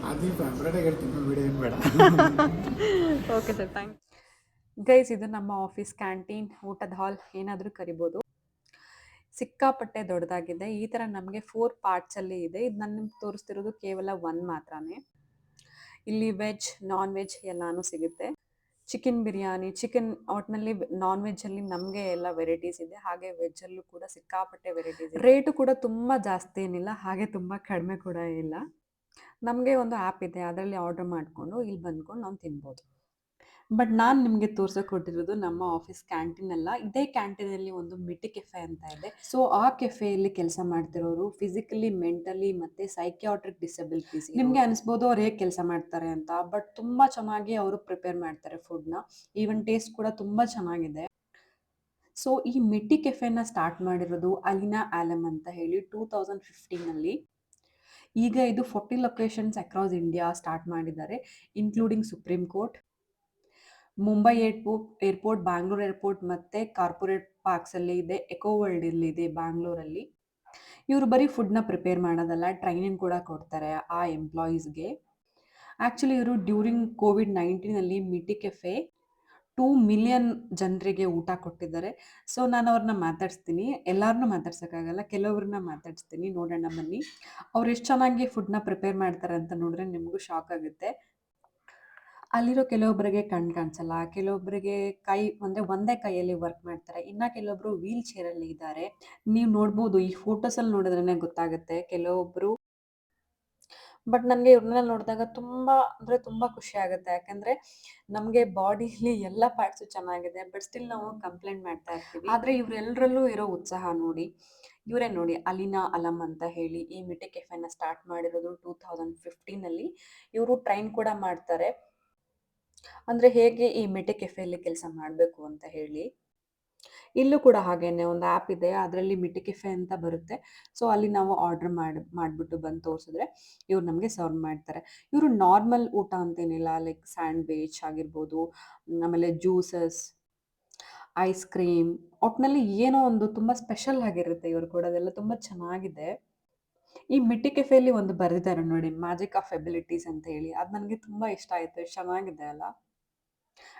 ಅದು ಫೇವ್ರೇಟಾಗಿ ಹೇಳ್ತೀನಿ ಬಿಡಿ, ಏನು ಬೇಡ. Okay sir, thank guys. ಇದು ನಮ್ಮ ಆಫೀಸ್ ಕ್ಯಾಂಟೀನ್, ಊಟದ ಹಾಲ್ ಏನಾದರೂ ಕರಿಬೋದು. ಸಿಕ್ಕಾಪಟ್ಟೆ ದೊಡ್ಡದಾಗಿದೆ. ಈ ಥರ ನಮಗೆ 4 ಪಾರ್ಟ್ಸಲ್ಲಿ ಇದೆ. ಇದು ನಾನು ನಿಮ್ಗೆ ತೋರಿಸ್ತಿರೋದು ಕೇವಲ 1 ಮಾತ್ರನೇ. ಇಲ್ಲಿ ವೆಜ್, ನಾನ್ ವೆಜ್ ಎಲ್ಲಾನು ಸಿಗುತ್ತೆ. ಚಿಕನ್ ಬಿರಿಯಾನಿ, ಚಿಕನ್ ಒಟ್ನಲ್ಲಿ ನಾನ್ ವೆಜ್ಜಲ್ಲಿ ನಮಗೆ ಎಲ್ಲ ವೆರೈಟೀಸ್ ಇದೆ. ಹಾಗೆ ವೆಜ್ಜಲ್ಲೂ ಕೂಡ ಸಿಕ್ಕಾಪಟ್ಟೆ ವೆರೈಟೀಸ್ ಇದೆ. ರೇಟು ಕೂಡ ತುಂಬ ಜಾಸ್ತಿ ಏನಿಲ್ಲ, ಹಾಗೆ ತುಂಬ ಕಡಿಮೆ ಕೂಡ ಇಲ್ಲ. ನಮಗೆ ಒಂದು ಆ್ಯಪ್ ಇದೆ, ಅದರಲ್ಲಿ ಆರ್ಡರ್ ಮಾಡಿಕೊಂಡು ಇಲ್ಲಿ ಬಂದ್ಕೊಂಡು ನಾವು ತಿನ್ಬೋದು. ಬಟ್ ನಾನು ನಿಮಗೆ ತೋರ್ಸಕ್ಕೆ ಹೊರಟಿರೋದು ನಮ್ಮ ಆಫೀಸ್ ಕ್ಯಾಂಟೀನ್ ಅಲ್ಲ. ಇದೇ ಕ್ಯಾಂಟೀನಲ್ಲಿ ಒಂದು ಮಿಟಿ ಕೆಫೆ ಅಂತ ಇದೆ. ಸೊ ಆ ಕೆಫೆಯಲ್ಲಿ ಕೆಲಸ ಮಾಡ್ತಿರೋರು ಫಿಸಿಕಲಿ, ಮೆಂಟಲಿ ಮತ್ತು ಸೈಕಿಯಾಟ್ರಿಕ್ ಡಿಸಬಿಲಿಟೀಸ್. ನಿಮಗೆ ಅನಿಸ್ಬೋದು ಅವ್ರು ಹೇಗೆ ಕೆಲಸ ಮಾಡ್ತಾರೆ ಅಂತ, ಬಟ್ ತುಂಬ ಚೆನ್ನಾಗಿ ಅವರು ಪ್ರಿಪೇರ್ ಮಾಡ್ತಾರೆ ಫುಡ್ನ. ಈವನ್ ಟೇಸ್ಟ್ ಕೂಡ ತುಂಬ ಚೆನ್ನಾಗಿದೆ. ಸೊ ಈ ಮಿಟಿ ಕೆಫೆನ ಸ್ಟಾರ್ಟ್ ಮಾಡಿರೋದು ಅಲಿನಾ ಆಲಮ್ ಅಂತ ಹೇಳಿ 2015ನಲ್ಲಿ. ಈಗ ಇದು 40 ಲೊಕೇಶನ್ಸ್ ಅಕ್ರಾಸ್ ಇಂಡಿಯಾ ಸ್ಟಾರ್ಟ್ ಮಾಡಿದ್ದಾರೆ, including supreme court, Mumbai airport, Bangalore airport ಮತ್ತು ಕಾರ್ಪೊರೇಟ್ ಪಾರ್ಕ್ಸಲ್ಲಿ ಇದೆ, ಎಕೋ ವರ್ಲ್ಡಲ್ಲಿ ಇದೆ ಬ್ಯಾಂಗ್ಳೂರಲ್ಲಿ. ಇವರು ಬರೀ ಫುಡ್ನ ಪ್ರಿಪೇರ್ ಮಾಡೋದಲ್ಲ, ಟ್ರೈನಿಂಗ್ ಕೂಡ ಕೊಡ್ತಾರೆ ಆ ಎಂಪ್ಲಾಯೀಸ್ಗೆ. ಆ್ಯಕ್ಚುಲಿ ಇವರು ಡ್ಯೂರಿಂಗ್ ಕೋವಿಡ್-19ನಲ್ಲಿ ಮಿಟಿ ಕೆಫೆ 2 ಮಿಲಿಯನ್ ಜನರಿಗೆ ಊಟ ಕೊಟ್ಟಿದ್ದಾರೆ. ಸೊ ನಾನು ಅವ್ರನ್ನ ಮಾತಾಡಿಸ್ತೀನಿ. ಎಲ್ಲರನ್ನೂ ಮಾತಾಡ್ಸೋಕ್ಕಾಗಲ್ಲ, ಕೆಲವ್ರನ್ನ ಮಾತಾಡಿಸ್ತೀನಿ. ನೋಡೋಣ ಬನ್ನಿ. ಅವ್ರು ಎಷ್ಟು ಚೆನ್ನಾಗಿ ಫುಡ್ನ ಪ್ರಿಪೇರ್ ಮಾಡ್ತಾರೆ ಅಂತ ನೋಡಿದ್ರೆ ನಿಮಗೂ ಶಾಕ್ ಆಗುತ್ತೆ. ಅಲ್ಲಿರೋ ಕೆಲವೊಬ್ಬರಿಗೆ ಕಣ್ಣು ಕಾಣಿಸಲ್ಲ, ಕೆಲವೊಬ್ಬರಿಗೆ ಕೈ ಅಂದರೆ ಒಂದೇ ಕೈಯಲ್ಲಿ ವರ್ಕ್ ಮಾಡ್ತಾರೆ, ಇನ್ನು ಕೆಲವೊಬ್ಬರು ವೀಲ್ ಚೇರಲ್ಲಿ ಇದ್ದಾರೆ. ನೀವು ನೋಡ್ಬೋದು, ಈ ಫೋಟೋಸಲ್ಲಿ ನೋಡಿದ್ರೇ ಗೊತ್ತಾಗುತ್ತೆ ಕೆಲವೊಬ್ಬರು. ಬಟ್ ನನಗೆ ಇವ್ರನ್ನೆಲ್ಲ ನೋಡಿದಾಗ ತುಂಬ ಅಂದರೆ ತುಂಬ ಖುಷಿ ಆಗುತ್ತೆ. ಯಾಕಂದರೆ ನಮಗೆ ಬಾಡಿಲಿ ಎಲ್ಲ ಪಾರ್ಟ್ಸು ಚೆನ್ನಾಗಿದೆ, ಬಟ್ ಸ್ಟಿಲ್ ನಾವು ಕಂಪ್ಲೇಂಟ್ ಮಾಡ್ತಾ ಇರ್ತೀವಿ. ಆದರೆ ಇವರೆಲ್ಲರಲ್ಲೂ ಇರೋ ಉತ್ಸಾಹ ನೋಡಿ. ಇವರೇ ನೋಡಿ, ಅಲಿನಾ ಅಲಮ್ ಅಂತ ಹೇಳಿ ಈ ಮಿಟಿ ಕೆಫೆನ ಸ್ಟಾರ್ಟ್ ಮಾಡಿರೋದು 2015ನಲ್ಲಿ. ಇವರು ಟ್ರೈನ್ ಕೂಡ ಮಾಡ್ತಾರೆ, ಅಂದರೆ ಹೇಗೆ ಈ ಮಿಟಿ ಕೆಫೆಯಲ್ಲಿ ಕೆಲಸ ಮಾಡಬೇಕು ಅಂತ ಹೇಳಿ. ಇಲ್ಲೂ ಕೂಡ ಹಾಗೇನೆ ಒಂದು ಆ್ಯಪ್ ಇದೆ, ಅದರಲ್ಲಿ ಮಿಟಿ ಕೆಫೆ ಅಂತ ಬರುತ್ತೆ. ಸೊ ಅಲ್ಲಿ ನಾವು ಆರ್ಡರ್ ಮಾಡಿಬಿಟ್ಟು ಬಂದು ತೋರಿಸಿದ್ರೆ ಇವ್ರು ನಮಗೆ ಸರ್ವ್ ಮಾಡ್ತಾರೆ. ಇವರು ನಾರ್ಮಲ್ ಊಟ ಅಂತೇನಿಲ್ಲ, ಲೈಕ್ ಸ್ಯಾಂಡ್ವಿಚ್ ಆಗಿರ್ಬೋದು, ಆಮೇಲೆ ಜ್ಯೂಸಸ್, ಐಸ್ ಕ್ರೀಮ್, ಒಟ್ಟಿನಲ್ಲಿ ಏನೋ ಒಂದು ತುಂಬ ಸ್ಪೆಷಲ್ ಆಗಿರುತ್ತೆ ಇವ್ರು ಕೊಡೋದೆಲ್ಲ, ತುಂಬ ಚೆನ್ನಾಗಿದೆ. ಈ ಮಿಟಿ ಕೆಫೆಯಲ್ಲಿ ಒಂದು ಬರೆದಿದ್ದಾರೆ ನೋಡಿ, ಮ್ಯಾಜಿಕ್ ಆಫ್ ಎಬಿಲಿಟೀಸ್ ಅಂತ ಹೇಳಿ. ಅದು ನನಗೆ ತುಂಬ ಇಷ್ಟ ಆಯಿತು, ಎಷ್ಟು ಚೆನ್ನಾಗಿದೆ ಅಲ್ಲ.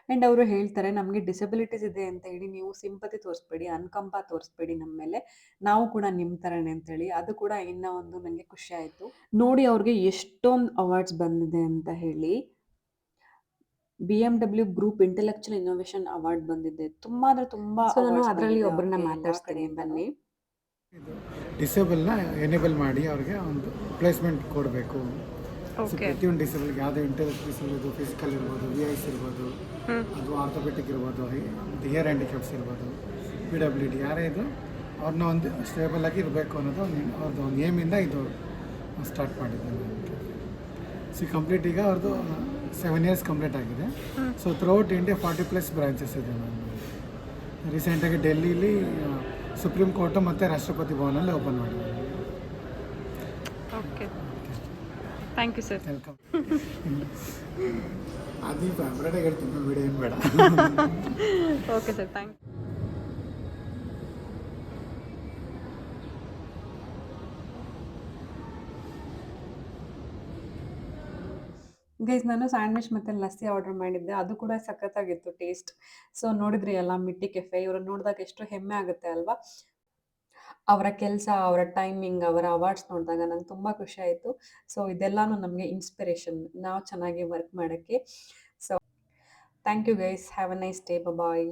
ಆ್ಯಂಡ್ ಅವರು ಹೇಳ್ತಾರೆ, ನಮಗೆ ಡಿಸಬಿಲಿಟೀಸ್ ಇದೆ ಅಂತ ಹೇಳಿ ನೀವು ಸಿಂಪತಿ ತೋರಿಸ್ಬೇಡಿ, ಅನುಕಂಪ ತೋರಿಸ್ಬೇಡಿ ನಮ್ಮ ಮೇಲೆ, ನಾವು ಕೂಡ ನಿಮ್ಮ ಥರನೇ ಅಂತೇಳಿ. ಅದು ಕೂಡ ಇನ್ನೂ ಒಂದು ನನಗೆ ಖುಷಿ ಆಯಿತು ನೋಡಿ. ಅವ್ರಿಗೆ ಎಷ್ಟೊಂದು ಅವಾರ್ಡ್ಸ್ ಬಂದಿದೆ ಅಂತ ಹೇಳಿ. BMW group intellectual innovation award ಬಂದಿದೆ, ತುಂಬ ಅಂದರೆ ತುಂಬ. ಸೊ ನಾನು ಅದರಲ್ಲಿ ಒಬ್ಬರನ್ನ ಮಾತಾಡ್ತೀನಿ ಬನ್ನಿ. ಇದು ಡಿಸೇಬಲ್ನ ಎನೇಬಲ್ ಮಾಡಿ ಅವ್ರಿಗೆ ಒಂದು ಪ್ಲೇಸ್ಮೆಂಟ್ ಕೊಡಬೇಕು. So okay. ಪ್ರತಿಯೊಂದು ಡಿಸೇಬಲ್ಗೆ ಯಾವುದೇ ಇಂಟೆಲೆಕ್ಟ್ ಡಿಸೇಬಲ್ ಇದು, ಫಿಸಿಕಲ್ ಇರ್ಬೋದು, VIS ಇರ್ಬೋದು, ಅದು ಆರ್ಥೋಪೆಟಿಕ್ ಇರ್ಬೋದು, ಮತ್ತು ಹಿಯರ್ ಹ್ಯಾಂಡಿಕ್ಯಾಪ್ಸ್ ಇರ್ಬೋದು, PWD ಯಾರೇ ಇದು, ಅವ್ರನ್ನ ಒಂದು ಸ್ಟೇಬಲ್ ಆಗಿ ಇರಬೇಕು ಅನ್ನೋದು ಅವ್ರದ್ದು ಒಂದು ಏಮಿಂದ ಇದು ಸ್ಟಾರ್ಟ್ ಮಾಡಿದ್ದಾರೆ. ಸೊ ಕಂಪ್ಲೀಟ್ ಈಗ ಅವ್ರದ್ದು 7 ಇಯರ್ಸ್ ಕಂಪ್ಲೀಟ್ ಆಗಿದೆ. ಸೊ ಥ್ರೂಔಟ್ ಇಂಡಿಯಾ 40+ ಬ್ರಾಂಚಸ್ ಇದೆ. ನಾನು ರೀಸೆಂಟಾಗಿ ಡೆಲ್ಲಿಲಿ ಸುಪ್ರೀಂ ಕೋರ್ಟು ಮತ್ತು ರಾಷ್ಟ್ರಪತಿ ಭವನಲ್ಲಿ ಓಪನ್ ಮಾಡಿದ್ದಾರೆ. Okay, thank you sir. Welcome. ಅದು ಫೇವ್ರೇಟಾಗಿ ಹೇಳ್ತೀನಿ ಬಿಡಿ, ಏನು ಬೇಡ. Okay sir, thank guys. ನಾನು ಸ್ಯಾಂಡ್ವಿಚ್ ಮತ್ತು ಲಸ್ಸಿ ಆರ್ಡರ್ ಮಾಡಿದ್ದೆ, ಅದು ಕೂಡ ಸಖತ್ತಾಗಿತ್ತು ಟೇಸ್ಟ್. ಸೊ ನೋಡಿದ್ರಿ ಅಲ್ಲ ಮಿಟಿ ಕೆಫೆ, ಇವ್ರನ್ನ ನೋಡಿದಾಗ ಎಷ್ಟು ಹೆಮ್ಮೆ ಆಗುತ್ತೆ ಅಲ್ವಾ. ಅವರ ಕೆಲಸ, ಅವರ ಟೈಮಿಂಗ್, ಅವರ ಅವಾರ್ಡ್ಸ್ ನೋಡಿದಾಗ ನಂಗೆ ತುಂಬ ಖುಷಿ ಆಯಿತು. ಸೊ ಇದೆಲ್ಲನೂ ನಮಗೆ ಇನ್ಸ್ಪಿರೇಷನ್, ನಾವು ಚೆನ್ನಾಗಿ ವರ್ಕ್ ಮಾಡೋಕ್ಕೆ. So thank you guys, have a nice day, bye.